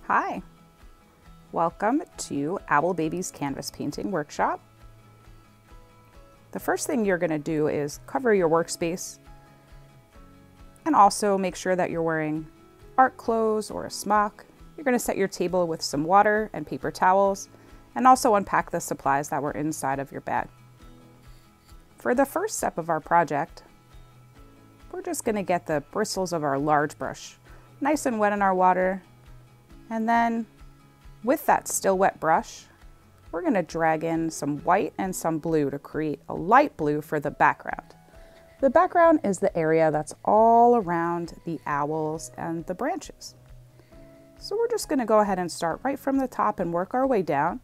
Hi, welcome to Owl Baby's Canvas Painting Workshop. The first thing you're going to do is cover your workspace and also make sure that you're wearing art clothes or a smock. You're going to set your table with some water and paper towels and also unpack the supplies that were inside of your bag. For the first step of our project, we're just going to get the bristles of our large brush nice and wet in our water. And then with that still wet brush, we're going to drag in some white and some blue to create a light blue for the background. The background is the area that's all around the owls and the branches. So we're just going to go ahead and start right from the top and work our way down.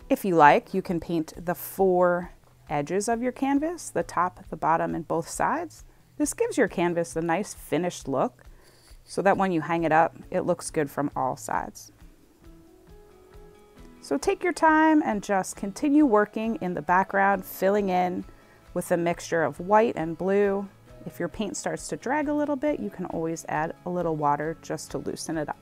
If you like, you can paint the 4 edges of your canvas, the top, the bottom, and both sides. This gives your canvas a nice finished look, so that when you hang it up, it looks good from all sides. So take your time and just continue working in the background, filling in with a mixture of white and blue. If your paint starts to drag a little bit, you can always add a little water just to loosen it up.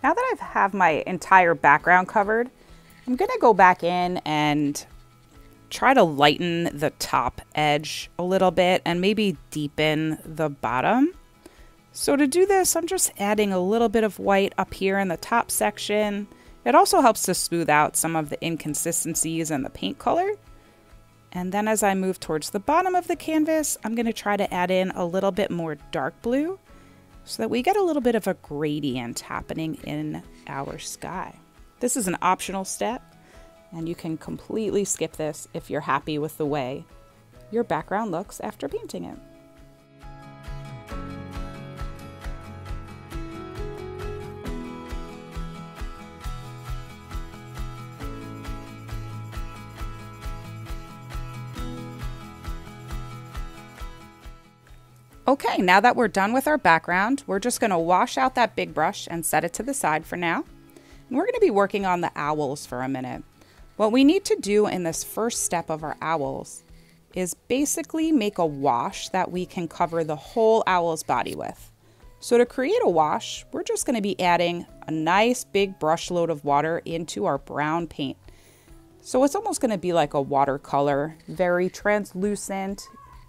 Now that I have my entire background covered, I'm going to go back in and try to lighten the top edge a little bit and maybe deepen the bottom. So to do this, I'm just adding a little bit of white up here in the top section. It also helps to smooth out some of the inconsistencies in the paint color. And then as I move towards the bottom of the canvas, I'm going to try to add in a little bit more dark blue so that we get a little bit of a gradient happening in our sky. This is an optional step, and you can completely skip this if you're happy with the way your background looks after painting it. Okay, now that we're done with our background, we're just going to wash out that big brush and set it to the side for now. And we're going to be working on the owls for a minute. What we need to do in this first step of our owls is basically make a wash that we can cover the whole owl's body with. So to create a wash, we're just going to be adding a nice big brush load of water into our brown paint. So it's almost going to be like a watercolor, very translucent.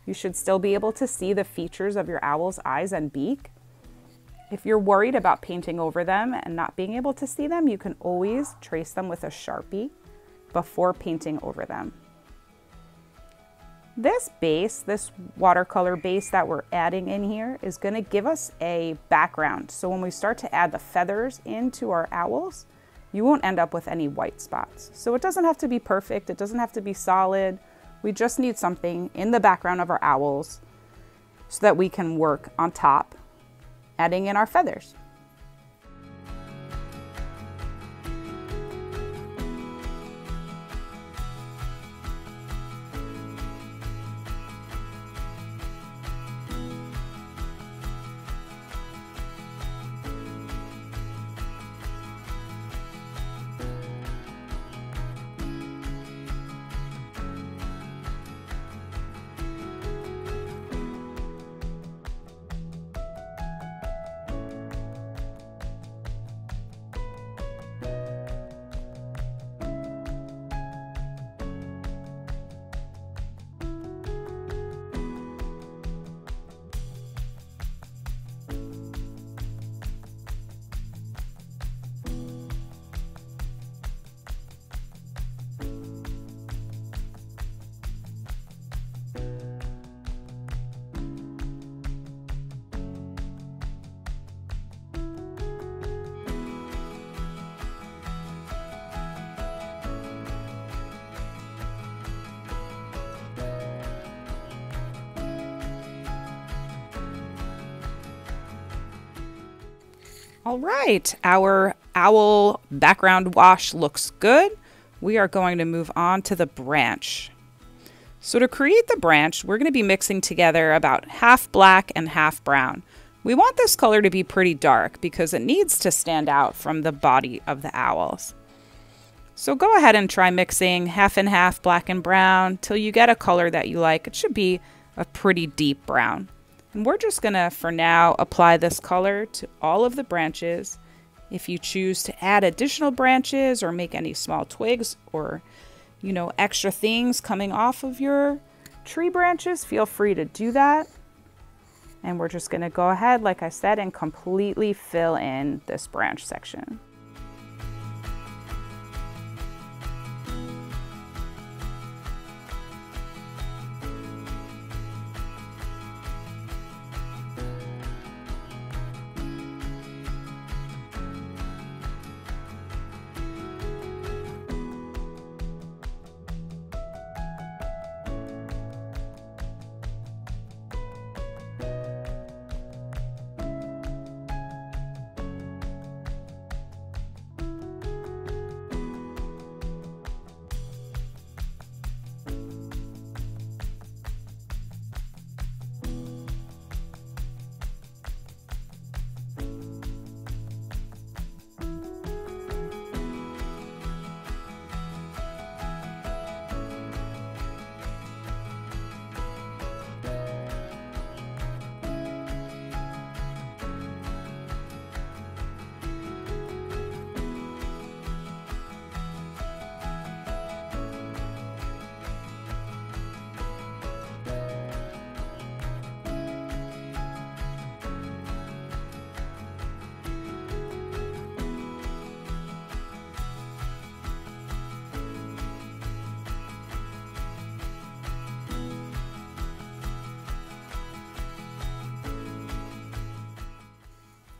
You should still be able to see the features of your owl's eyes and beak. If you're worried about painting over them and not being able to see them, you can always trace them with a Sharpie before painting over them. This base, this watercolor base that we're adding in here is going to give us a background. So when we start to add the feathers into our owls, you won't end up with any white spots. So it doesn't have to be perfect. It doesn't have to be solid. We just need something in the background of our owls so that we can work on top, adding in our feathers. All right, our owl background wash looks good. We are going to move on to the branch. So to create the branch, we're going to be mixing together about half black and half brown. We want this color to be pretty dark because it needs to stand out from the body of the owls. So go ahead and try mixing half and half black and brown till you get a color that you like. It should be a pretty deep brown. And we're just going to, for now, apply this color to all of the branches. If you choose to add additional branches or make any small twigs or, extra things coming off of your tree branches, feel free to do that. And we're just going to go ahead, like I said, and completely fill in this branch section.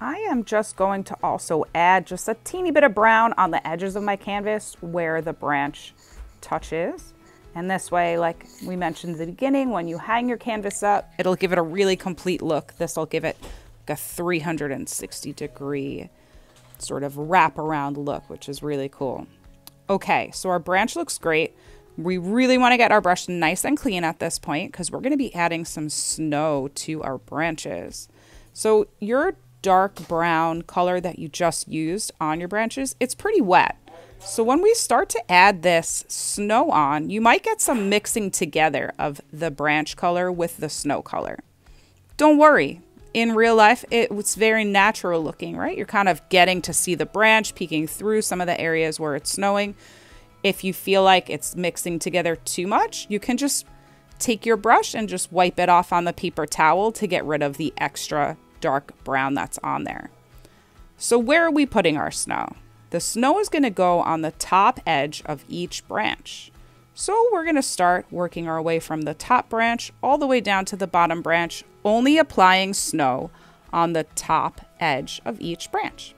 I am just going to also add just a teeny bit of brown on the edges of my canvas where the branch touches. And this way, like we mentioned at the beginning, when you hang your canvas up, it'll give it a really complete look. This will give it like a 360-degree sort of wrap-around look, which is really cool. Okay, so our branch looks great. We really want to get our brush nice and clean at this point because we're going to be adding some snow to our branches. So your dark brown color that you just used on your branches, it's pretty wet. So when we start to add this snow on, you might get some mixing together of the branch color with the snow color. Don't worry. In real life, it's very natural looking, right? You're kind of getting to see the branch peeking through some of the areas where it's snowing. If you feel like it's mixing together too much, you can just take your brush and just wipe it off on the paper towel to get rid of the extra dark brown that's on there. So where are we putting our snow? The snow is going to go on the top edge of each branch. So we're going to start working our way from the top branch all the way down to the bottom branch, only applying snow on the top edge of each branch.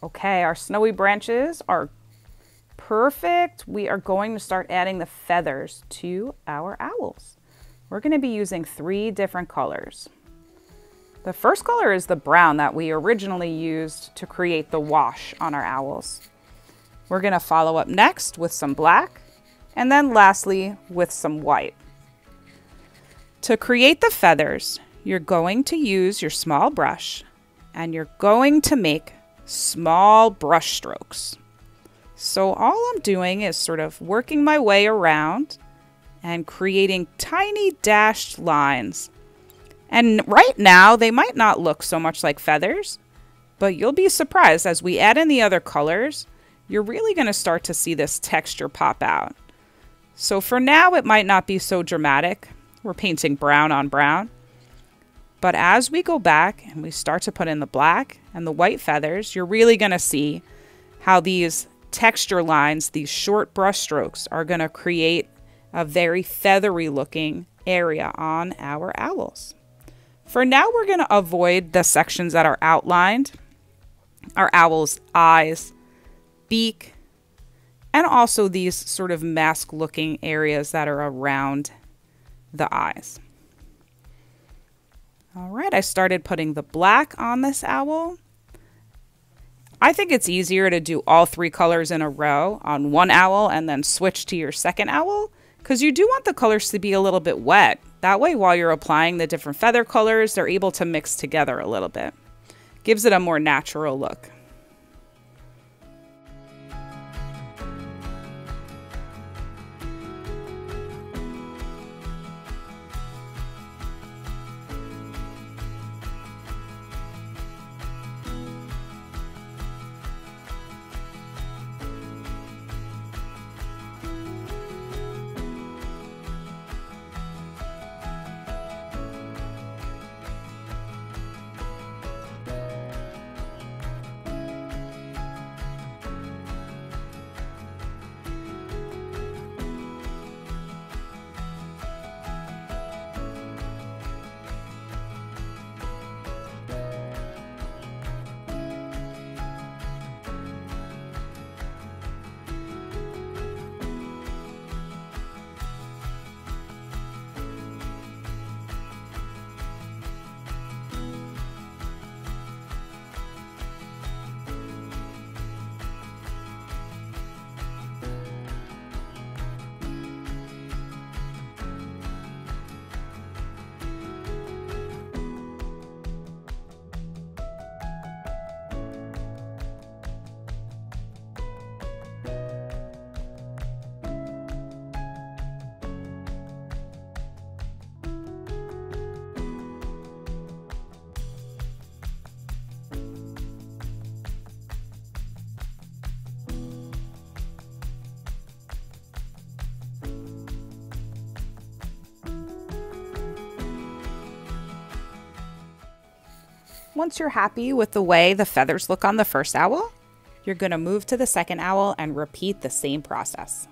Okay, our snowy branches are perfect. We are going to start adding the feathers to our owls. We're going to be using 3 different colors. The first color is the brown that we originally used to create the wash on our owls. We're going to follow up next with some black, and then lastly with some white. To create the feathers, you're going to use your small brush, and you're going to make small brush strokes. So all I'm doing is sort of working my way around and creating tiny dashed lines. And right now they might not look so much like feathers, but you'll be surprised as we add in the other colors, you're really going to start to see this texture pop out. So for now it might not be so dramatic. We're painting brown on brown. But as we go back and we start to put in the black and the white feathers, you're really going to see how these texture lines, these short brush strokes, are going to create a very feathery looking area on our owls. For now, we're going to avoid the sections that are outlined, our owl's eyes, beak, and also these sort of mask looking areas that are around the eyes. All right, I started putting the black on this owl. I think it's easier to do all 3 colors in a row on one owl and then switch to your second owl because you do want the colors to be a little bit wet. That way, while you're applying the different feather colors, they're able to mix together a little bit. Gives it a more natural look. Once you're happy with the way the feathers look on the first owl, you're going to move to the second owl and repeat the same process.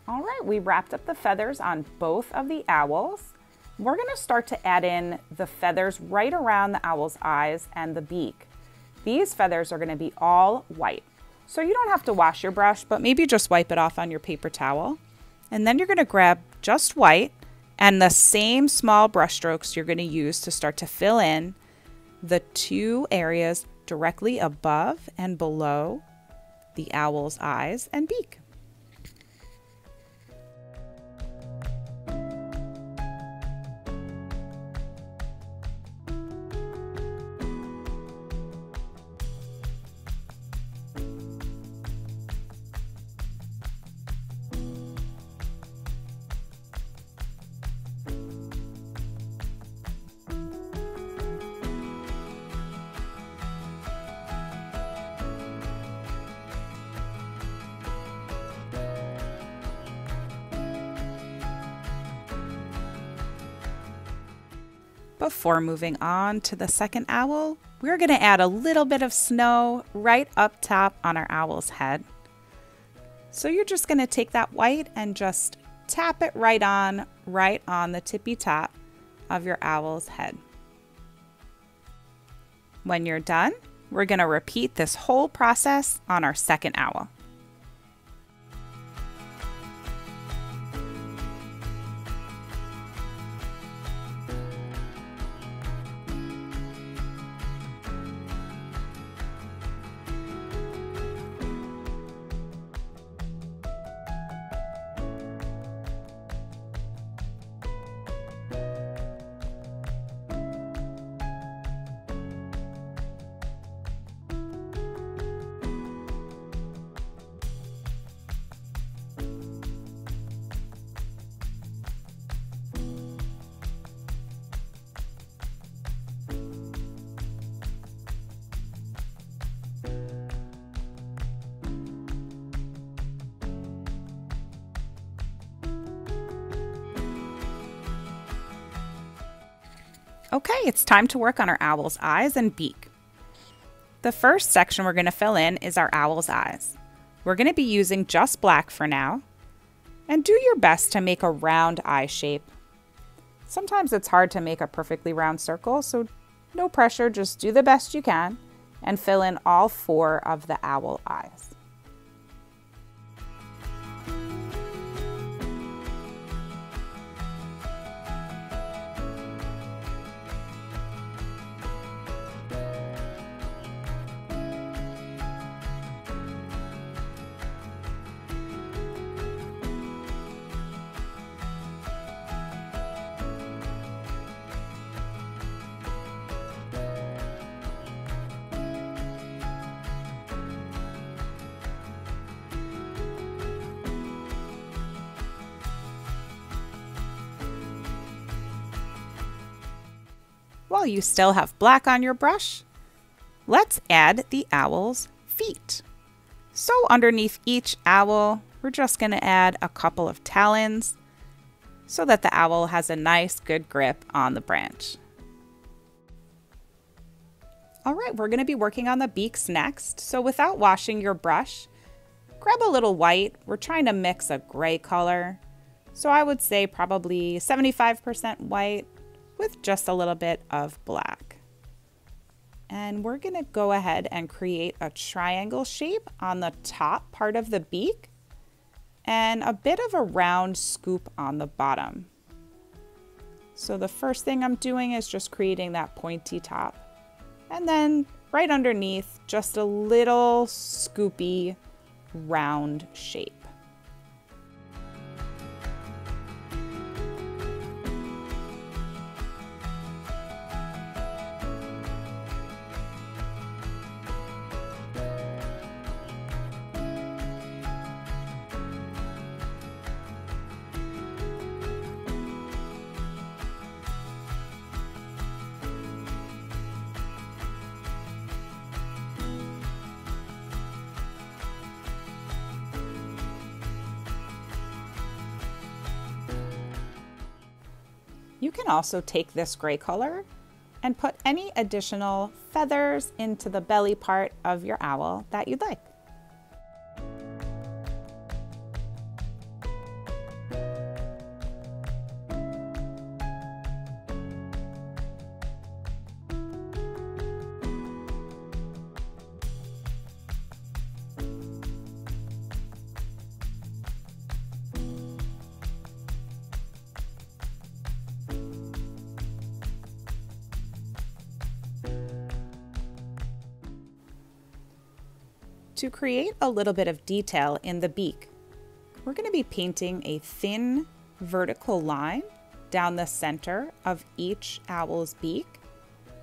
All right, we wrapped up the feathers on both of the owls. We're going to start to add in the feathers right around the owl's eyes and the beak. These feathers are going to be all white. So you don't have to wash your brush, but maybe just wipe it off on your paper towel. And then you're going to grab just white and the same small brush strokes you're going to use to start to fill in the two areas directly above and below the owl's eyes and beak. Before moving on to the second owl, we're going to add a little bit of snow right up top on our owl's head. So you're just going to take that white and just tap it right on the tippy top of your owl's head. When you're done, we're going to repeat this whole process on our second owl. Okay, it's time to work on our owl's eyes and beak. The first section we're going to fill in is our owl's eyes. We're going to be using just black for now, and do your best to make a round eye shape. Sometimes it's hard to make a perfectly round circle, so no pressure, just do the best you can and fill in all 4 of the owl eyes. While you still have black on your brush, let's add the owl's feet. So underneath each owl, we're just going to add a couple of talons so that the owl has a nice, good grip on the branch. All right, we're going to be working on the beaks next. So without washing your brush, grab a little white. We're trying to mix a gray color. So I would say probably 75% white with just a little bit of black. And we're going to go ahead and create a triangle shape on the top part of the beak and a bit of a round scoop on the bottom. So the first thing I'm doing is just creating that pointy top. And then right underneath, just a little scoopy round shape. You can also take this gray color and put any additional feathers into the belly part of your owl that you'd like. To create a little bit of detail in the beak, we're going to be painting a thin vertical line down the center of each owl's beak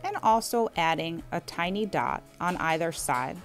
and also adding a tiny dot on either side.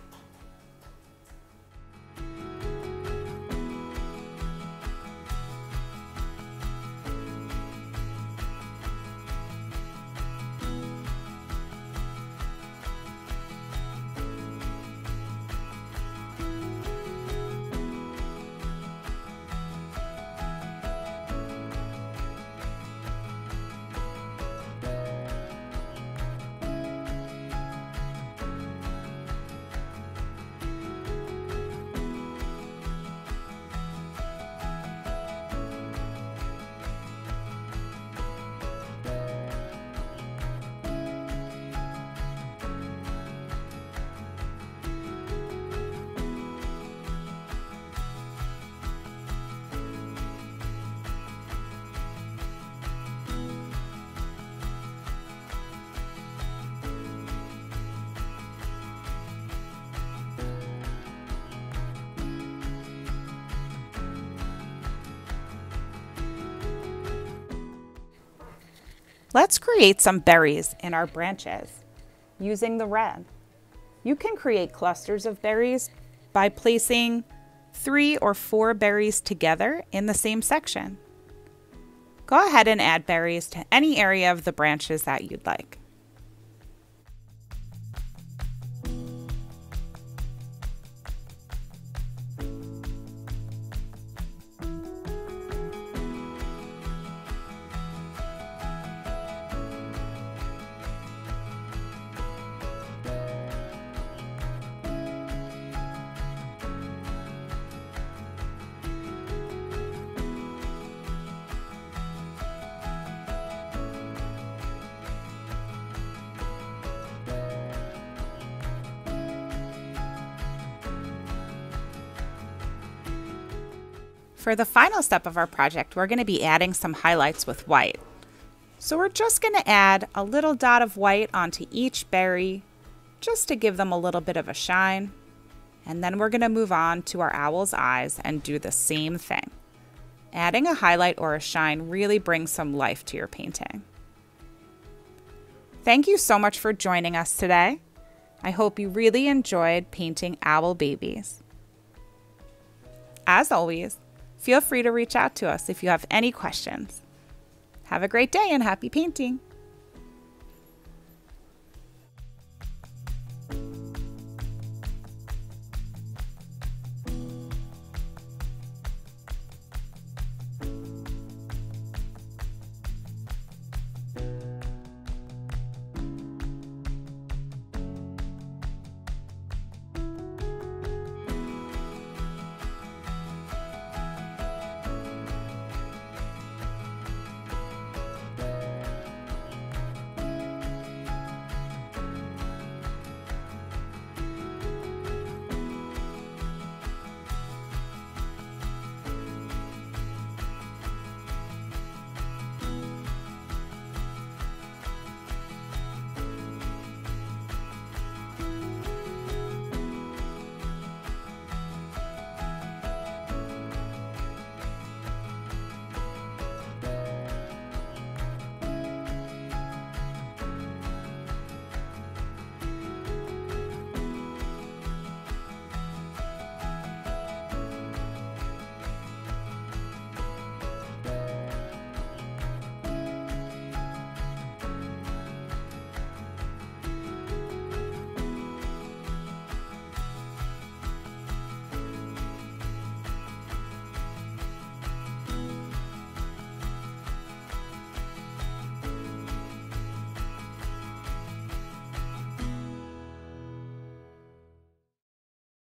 Let's create some berries in our branches using the red. You can create clusters of berries by placing 3 or 4 berries together in the same section. Go ahead and add berries to any area of the branches that you'd like. For the final step of our project, we're going to be adding some highlights with white. So we're just going to add a little dot of white onto each berry just to give them a little bit of a shine. And then we're going to move on to our owl's eyes and do the same thing. Adding a highlight or a shine really brings some life to your painting. Thank you so much for joining us today. I hope you really enjoyed painting owl babies. As always, feel free to reach out to us if you have any questions. Have a great day and happy painting!